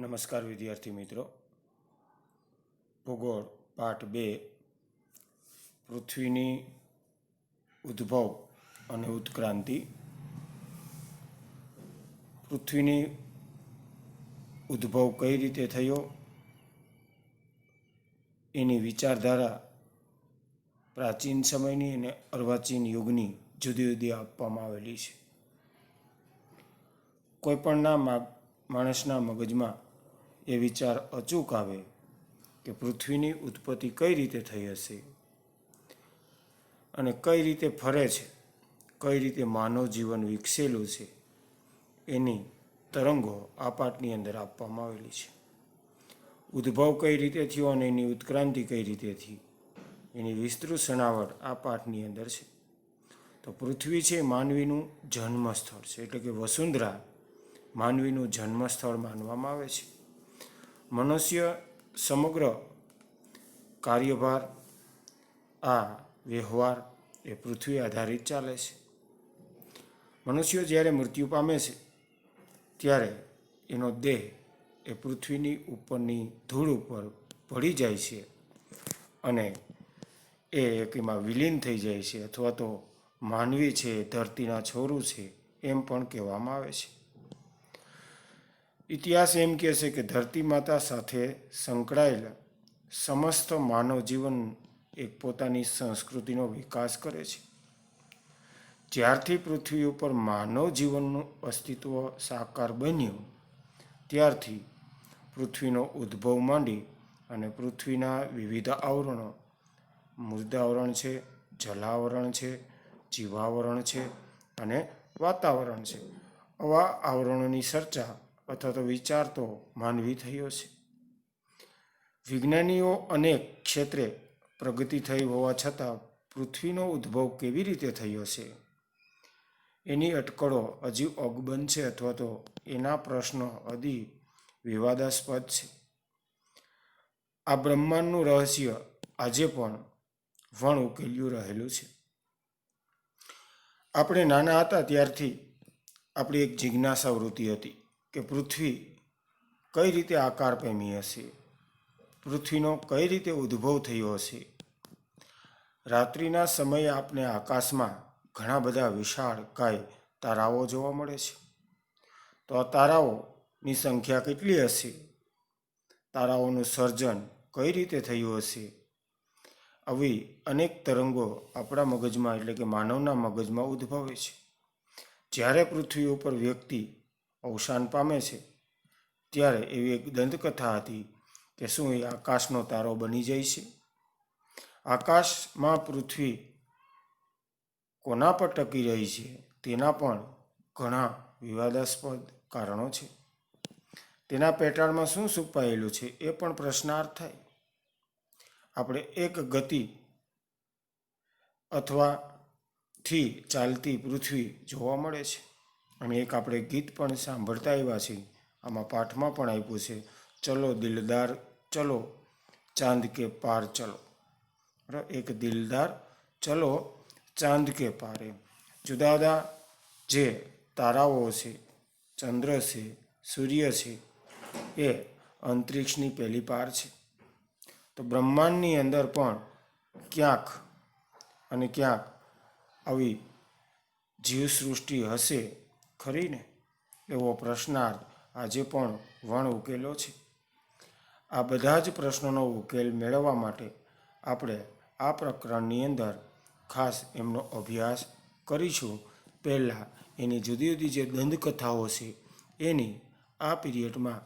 નમસ્કાર વિદ્યાર્થી મિત્રો. ભૂગોળ પાઠ 2 પૃથ્વીની ઉદ્ભવ અને ઉત્ક્રાંતિ. પૃથ્વીની ઉદ્ભવ કઈ રીતે થયો એની વિચારધારા પ્રાચીન સમયની અને અર્વાચીન યુગની જુદી જુદી આપવામાં આવેલી છે. કોઈપણના માણસના મગજમાં એ વિચાર અચૂક આવે કે પૃથ્વીની ઉત્પત્તિ કઈ રીતે થઈ હશે અને કઈ રીતે ફરે છે, કઈ રીતે માનવ જીવન વિકસેલું છે, એની તરંગો આ પાઠની અંદર આપવામાં આવેલી છે. ઉદ્ભવ કઈ રીતે થયો અને એની ઉત્ક્રાંતિ કઈ રીતે થઈ એની વિસ્તૃત સણાવટ આ પાઠની અંદર છે. તો પૃથ્વી છે માનવીનું જન્મસ્થળ છે, એટલે કે વસુંધરા માનવીનું જન્મસ્થળ માનવામાં આવે છે. મનુષ્ય સમગ્ર કાર્યભાર, આ વ્યવહાર એ પૃથ્વી આધારિત ચાલે છે. મનુષ્યો જ્યારે મૃત્યુ પામે છે ત્યારે એનો દેહ એ પૃથ્વીની ઉપરની ધૂળ ઉપર ભળી જાય છે અને એ એમાં વિલીન થઈ જાય છે, અથવા તો માનવી છે ધરતીના છોરું છે એમ પણ કહેવામાં આવે છે. ઇતિહાસ એમ કહે છે કે ધરતી માતા સાથે સંકળાયેલા સમસ્ત માનવ જીવન એક પોતાની સંસ્કૃતિનો વિકાસ કરે છે. જ્યારથી પૃથ્વી ઉપર માનવ જીવનનું અસ્તિત્વ સાકાર બન્યું ત્યારથી પૃથ્વીનો ઉદ્ભવ માંડી અને પૃથ્વીના વિવિધ આવરણો, મૃદાવરણ છે, જલાવરણ છે, જીવાવરણ છે અને વાતાવરણ છે, આવા આવરણોની ચર્ચા અથવા તો વિચાર તો માનવી થયો છે. વિજ્ઞાનીઓ અનેક ક્ષેત્રે પ્રગતિ થઈ હોવા છતાં પૃથ્વીનો ઉદ્ભવ કેવી રીતે થયો છે એની અટકળો હજી અકબંધ છે, અથવા તો એના પ્રશ્નો હજી વિવાદાસ્પદ છે. આ બ્રહ્માંડનું રહસ્ય આજે પણ વણ ઉકેલ્યું રહેલું છે. આપણે નાના હતા ત્યારથી આપણી એક જિજ્ઞાસા વૃત્તિ હતી કે પૃથ્વી કઈ રીતે આકાર પામી હશે, પૃથ્વીનો કઈ રીતે ઉદ્ભવ થયો હશે. રાત્રિના સમયે આપણે આકાશમાં ઘણા બધા વિશાળ કાય તારાઓ જોવા મળે છે. તો આ તારાઓની સંખ્યા કેટલી હશે, તારાઓનું સર્જન કઈ રીતે થયું હશે, આવી અનેક તરંગો આપણા મગજમાં એટલે કે માનવના મગજમાં ઉદ્ભવે છે. જ્યારે પૃથ્વી ઉપર વ્યક્તિ અવસાન પામે છે ત્યારે એવી એક દંતકથા હતી કે શું એ આકાશનો તારો બની જાય છે. આકાશમાં પૃથ્વી કોના પર ટકી રહી છે તેના પણ ઘણા વિવાદાસ્પદ કારણો છે. તેના પેટાળમાં શું છુપાયેલું છે એ પણ પ્રશ્નાર્થ થાય. આપણે એક ગતિ અથવા થી ચાલતી પૃથ્વી જોવા મળે છે અને એક આપણે ગીત પણ સાંભળતા આવ્યા છીએ. આમાં પાઠમાં પણ આપ્યું છે, ચલો દિલદાર ચલો ચાંદ કે પાર ચલો. એક દિલદાર ચલો ચાંદ કે પાર. એમ જુદા જુદા જે તારાઓ છે, ચંદ્ર છે, સૂર્ય છે, એ અંતરિક્ષની પહેલી પાર છે. તો બ્રહ્માંડની અંદર પણ ક્યાંક અને ક્યાંક આવી જીવસૃષ્ટિ હશે ખરી ને, એવો પ્રશ્નાર્થ આજે પણ વણ ઉકેલો છે. આ બધા જ પ્રશ્નોનો ઉકેલ મેળવવા માટે આપણે આ પ્રકરણની અંદર ખાસ એમનો અભ્યાસ કરીશું. પહેલાં એની જુદી જુદી જે દંતકથાઓ છે એની આ પીરિયડમાં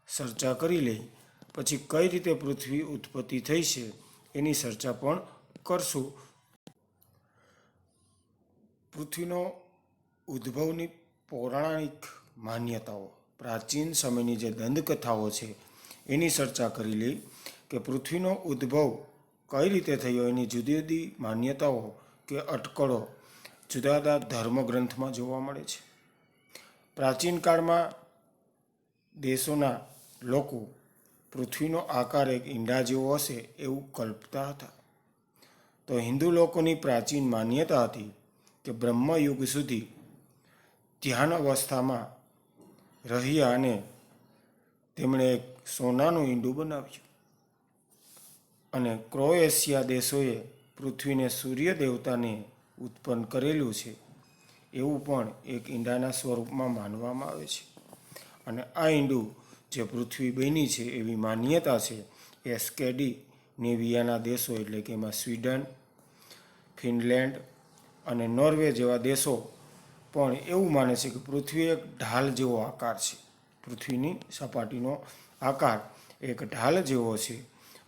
ચર્ચા કરી લઈ, પછી કઈ રીતે પૃથ્વી ઉત્પત્તિ થઈ છે એની ચર્ચા પણ કરશું. પૃથ્વીનો ઉદ્ભવની પૌરાણિક માન્યતાઓ, પ્રાચીન સમયની જે દંતકથાઓ છે એની ચર્ચા કરી લઈ કે પૃથ્વીનો ઉદ્ભવ કઈ રીતે થયો. એની જુદી જુદી માન્યતાઓ કે અટકળો જુદા જુદા ધર્મગ્રંથમાં જોવા મળે છે. પ્રાચીન કાળમાં દેશોના લોકો પૃથ્વીનો આકાર એક ઈંડા જેવો હશે એવું કલ્પતા હતા. તો હિન્દુ લોકોની પ્રાચીન માન્યતા હતી કે બ્રહ્મયુગ સુધી ધ્યાન અવસ્થામાં રહ્યા અને તેમણે એક સોનાનું ઈંડું બનાવ્યું અને ક્રોએશિયા દેશોએ પૃથ્વીને સૂર્ય દેવતાને ઉત્પન્ન કરેલું છે એવું પણ એક ઈંડાના સ્વરૂપમાં માનવામાં આવે છે. અને આ ઈંડું જે પૃથ્વી બની છે એવી માન્યતા છે એ સ્કેન્ડિનેવિયાના દેશો એટલે કે એમાં સ્વીડન, ફિનલેન્ડ અને નોર્વે જેવા દેશો પણ એવું માને છે કે પૃથ્વી એક ઢાલ જેવો આકાર છે. પૃથ્વીની સપાટીનો આકાર એક ઢાલ જેવો છે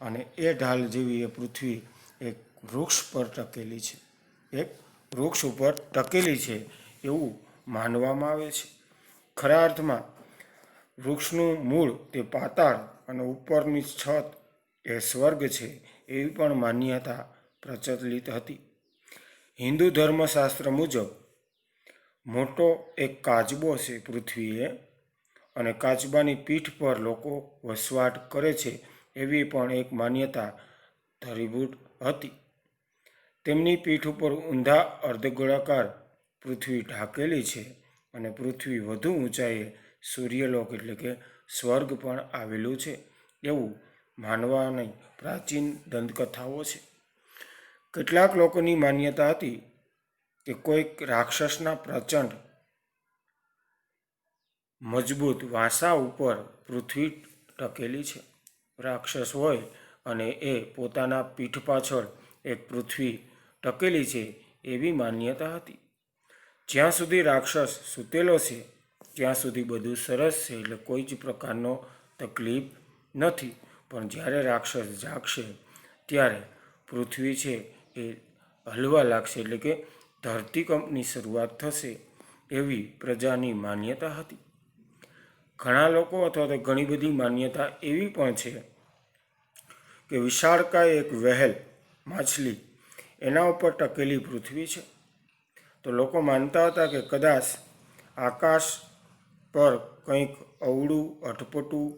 અને એ ઢાલ જેવી એ પૃથ્વી એક વૃક્ષ પર ટકેલી છે, એક વૃક્ષ ઉપર ટકેલી છે એવું માનવામાં આવે છે. ખરા અર્થમાં વૃક્ષનું મૂળ તે પાતાળ અને ઉપરની છત એ સ્વર્ગ છે એવી પણ માન્યતા પ્રચલિત હતી. હિન્દુ ધર્મશાસ્ત્ર મુજબ મોટો એક કાચબો છે પૃથ્વીએ અને કાચબાની પીઠ પર લોકો વસવાટ કરે છે એવી પણ એક માન્યતા ધરીભૂત હતી. તેમની પીઠ ઉપર ઊંધા અર્ધગોળાકાર પૃથ્વી ઢાંકેલી છે અને પૃથ્વી વધુ ઊંચાઈએ સૂર્યલોક એટલે કે સ્વર્ગ પણ આવેલું છે એવું માનવાની પ્રાચીન દંતકથાઓ છે. કેટલાક લોકોની માન્યતા હતી કે કોઈક રાક્ષસના પ્રચંડ મજબૂત વાંસા ઉપર પૃથ્વી ટકેલી છે. રાક્ષસ હોય અને એ પોતાના પીઠ પાછળ એક પૃથ્વી ટકેલી છે એવી માન્યતા હતી. જ્યાં સુધી રાક્ષસ સૂતેલો છે ત્યાં સુધી બધું સરસ છે, એટલે કોઈ જ પ્રકારનો તકલીફ નથી. પણ જ્યારે રાક્ષસ જાગશે ત્યારે પૃથ્વી છે એ હલવા લાગશે, એટલે કે ધરતીકંપની શરૂઆત થશે એવી પ્રજાની માન્યતા હતી. ઘણા લોકો અથવા તો ઘણી બધી માન્યતા એવી પણ છે કે વિશાળકાય એક વહેલ માછલી એના ઉપર ટકેલી પૃથ્વી છે. તો લોકો માનતા હતા કે કદાચ આકાશ પર કંઈક અવળું, અટપટું,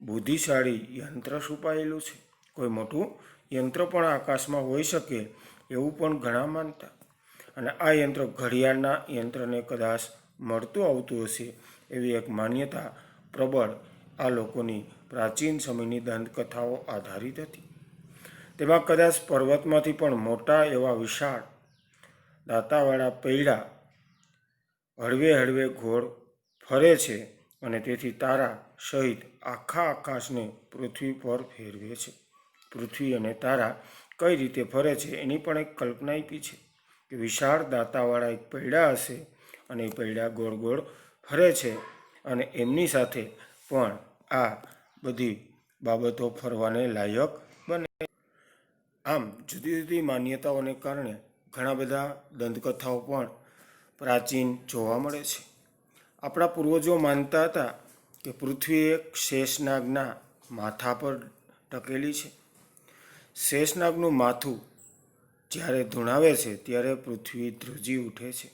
બુદ્ધિશાળી યંત્ર છુપાયેલું છે. કોઈ મોટું યંત્ર પણ આકાશમાં હોઈ શકે એવું પણ ઘણા માનતા. અને આ યંત્ર ઘડિયાળના યંત્રને કદાચ મળતું આવતું હશે એવી એક માન્યતા પ્રબળ આ લોકોની પ્રાચીન સમયની દંતકથાઓ આધારિત હતી. તેમાં કદાચ પર્વતમાંથી પણ મોટા એવા વિશાળ દાંતાવાળા પૈડા હળવે હળવે ગોળ ફરે છે અને તેથી તારા સહિત આખા આકાશને પૃથ્વી પર ફેરવે છે. પૃથ્વી અને તારા કઈ રીતે ફરે છે એની પણ એક કલ્પના આપી છે કે વિશાળ દાંતાવાળા એક પૈડા હશે અને એ પૈડા ગોળ ગોળ ફરે છે અને એમની સાથે પણ આ બધી બાબતો ફરવાને લાયક બને. આમ જુદી જુદી માન્યતાઓને કારણે ઘણા બધા દંતકથાઓ પણ પ્રાચીન જોવા મળે છે. આપણા પૂર્વજો માનતા હતા કે પૃથ્વી એક શેષનાગના માથા પર ટકેલી છે. શેષનાગનું માથું જ્યારે ધૂણાવે છે ત્યારે પૃથ્વી ધ્રુજી ઉઠે છે,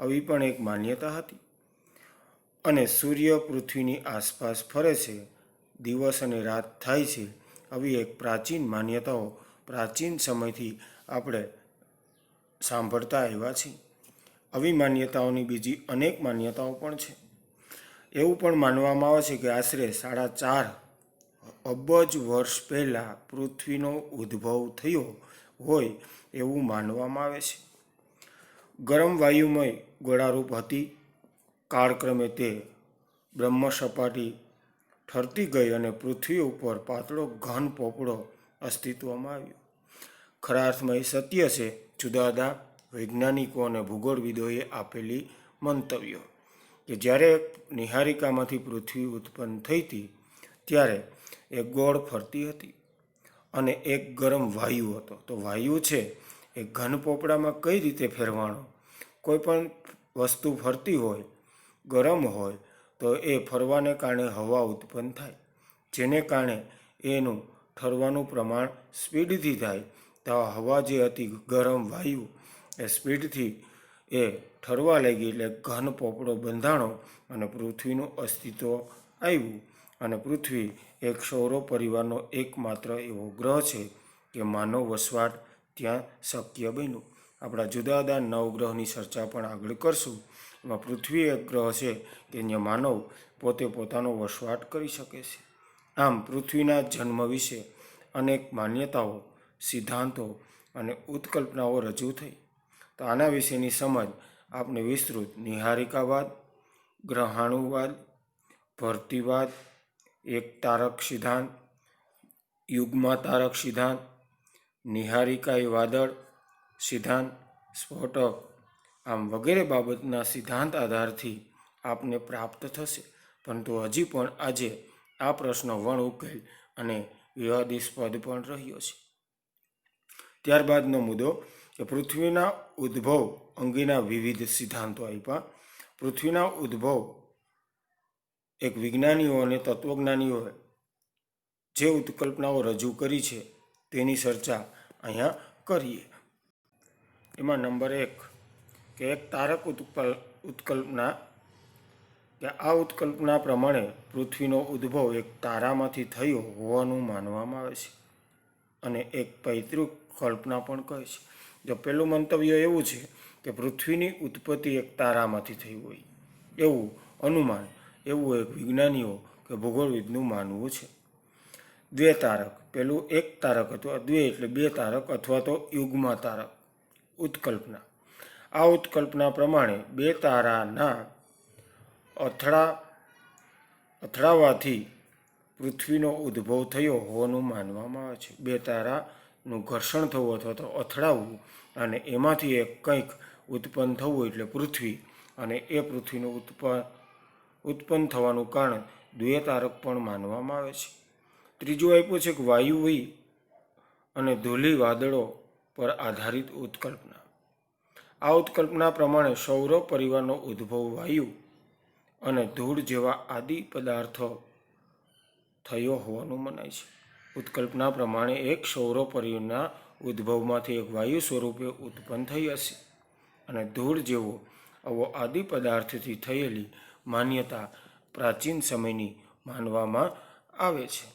આવી પણ એક માન્યતા હતી. અને સૂર્ય પૃથ્વીની આસપાસ ફરે છે, દિવસ અને રાત થાય છે, આવી એક પ્રાચીન માન્યતાઓ પ્રાચીન સમયથી આપણે સાંભળતા આવ્યા છીએ. આવી માન્યતાઓની બીજી અનેક માન્યતાઓ પણ છે. એવું પણ માનવામાં આવે છે કે આશરે 4.5 અબજ વર્ષ પહેલાં પૃથ્વીનો ઉદ્ભવ થયો હોય એવું માનવામાં આવે છે. ગરમ વાયુમય ગોળારૂપ હતી. કાળક્રમે તે બ્રહ્મ સપાટી ઠરતી ગઈ અને પૃથ્વી ઉપર પાતળો ઘન પોપડો અસ્તિત્વમાં આવ્યો. ખરા અર્થમાં એ સત્ય છે. જુદા જુદા વૈજ્ઞાનિકો અને ભૂગોળવિદોએ આપેલી મંતવ્યો કે જ્યારે નિહારિકામાંથી પૃથ્વી ઉત્પન્ન થઈ હતી ત્યારે એ ગોળ ફરતી હતી અને એક ગરમ વાયુ હતો. તો વાયુ છે એ ઘન પોપડામાં કઈ રીતે ફેરવાણો? કોઈ પણ વસ્તુ ફરતી હોય, ગરમ હોય તો એ ફરવાને કારણે હવા ઉત્પન્ન થાય, જેને કારણે એનું ઠરવાનું પ્રમાણ સ્પીડથી થાય. તો હવા જે હતી ગરમ વાયુ એ સ્પીડથી એ ઠરવા લાગી એટલે ઘન પોપડો બંધાણો અને પૃથ્વીનું અસ્તિત્વ આવ્યું. અને પૃથ્વી એક સૌર પરિવારનો એકમાત્ર એવો ગ્રહ છે કે માનવ વસવાટ ત્યાં શક્ય બન્યું. આપણા જુદા જુદા નવગ્રહની ચર્ચા પણ આગળ કરશું. એમાં પૃથ્વી એક ગ્રહ છે કે જ્યાં માનવ પોતે પોતાનો વસવાટ કરી શકે છે. આમ પૃથ્વીના જન્મ વિશે અનેક માન્યતાઓ, સિદ્ધાંતો અને ઉત્કલ્પનાઓ રજૂ થઈ. તો આના વિશેની સમજ આપણે વિસ્તૃત નિહારિકાવાદ, ગ્રહાણુવાદ, ભરતીવાદ, એક તારક સિદ્ધાંત, યુગ્મા તારક સિદ્ધાંત, નિહારિકાઈ વાદળ સિદ્ધાંત, સ્ફોટક, આમ વગેરે બાબતના સિદ્ધાંત આધારથી આપને પ્રાપ્ત થશે. પરંતુ હજી પણ આજે આ પ્રશ્ન વણ ઉકેલ અને વિવાદાસ્પદ પણ રહ્યો છે. ત્યારબાદનો મુદ્દો કે પૃથ્વીના ઉદ્ભવ અંગેના વિવિધ સિદ્ધાંતો આપ્યા. પૃથ્વીના ઉદ્ભવ એક વિજ્ઞાનીઓ અને તત્વજ્ઞાનીઓએ જે ઉત્કલ્પનાઓ રજૂ કરી છે તેની ચર્ચા અહીંયા કરીએ. એમાં નંબર 1 કે એક તારક ઉત્કલ્પના, કે આ ઉત્કલ્પના પ્રમાણે પૃથ્વીનો ઉદ્ભવ એક તારામાંથી થયો હોવાનું માનવામાં આવે છે અને એક પૈતૃક કલ્પના પણ કહે છે. જો પહેલું મંતવ્ય એવું છે કે પૃથ્વીની ઉત્પત્તિ એક તારામાંથી થઈ હોય એવું અનુમાન, એવું એક વિજ્ઞાનીઓ કે ભૂગોળવિદનું માનવું છે. દ્વિતારક, પેલું એક તારક અથવા દ્વે એટલે બે તારક અથવા તો યુગ્મા તારક ઉત્કલ્પના. આ ઉત્કલ્પના પ્રમાણે બે તારાના અથડાવાથી પૃથ્વીનો ઉદ્ભવ થયો હોવાનું માનવામાં આવે છે. બે તારાનું ઘર્ષણ થવું અથવા તો અથડાવવું અને એમાંથી એક કંઈક ઉત્પન્ન થવું એટલે પૃથ્વી, અને એ પૃથ્વીનું ઉત્પન્ન થવાનું કારણ દ્વિતારક પણ માનવામાં આવે છે. ત્રીજું આપ્યું છે કે વાયુવી અને ધૂળી વાદળો પર આધારિત ઉત્કલ્પના. આ ઉત્કલ્પના પ્રમાણે સૌર પરિવારનો ઉદ્ભવ વાયુ અને ધૂળ જેવા આદિ પદાર્થો થયો હોવાનું મનાય છે. ઉત્કલ્પના પ્રમાણે એક સૌર પરિવારના ઉદ્ભવમાંથી એક વાયુ સ્વરૂપે ઉત્પન્ન થઈ હશે અને ધૂળ જેવો આવો આદિ પદાર્થથી થયેલી માન્યતા પ્રાચીન સમયની માનવામાં આવે છે.